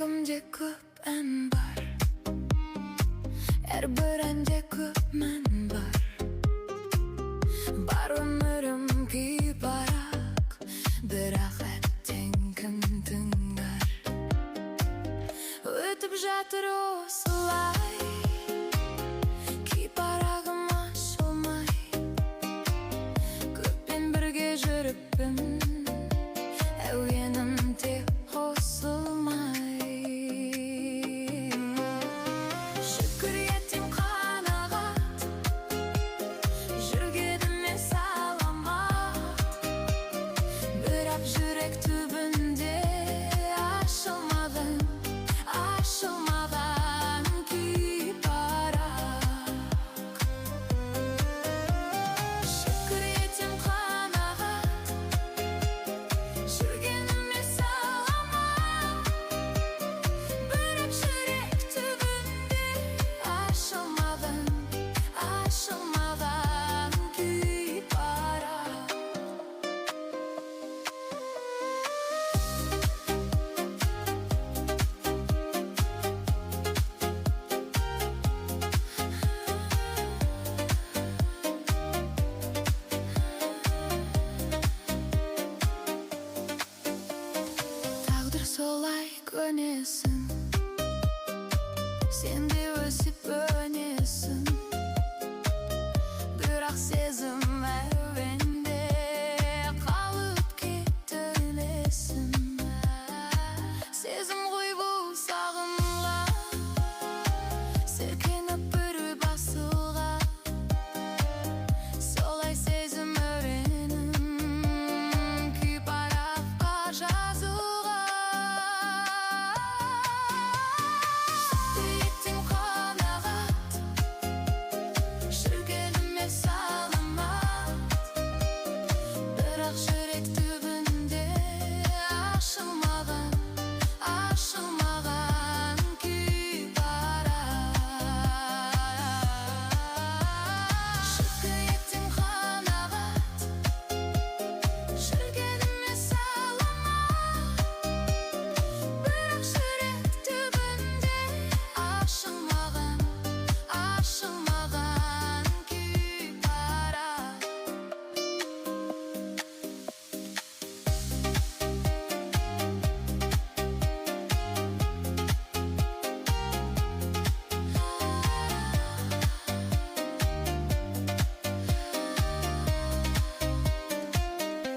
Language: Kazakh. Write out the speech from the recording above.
Жүрегімде көп ән бар, әрбір әнде көп мән бар. Бар өмірім күй барақ, бірақ әттең кім тыңдар. Өтіп жатыр осылай, күй парағым ашылмай. Көппен бірге жүріппін, әуенім тек қосылмай. Шүкір еттім қанағат, жүргеніме саламат. Бірақ жүрек түбінде ашылмаған күй парақ. Шүкір еттім қанағат, жүргеніме саламат. Бірақ жүрек түбінде ашылмаған күй парақ. Тағдыр солай көнесің, сен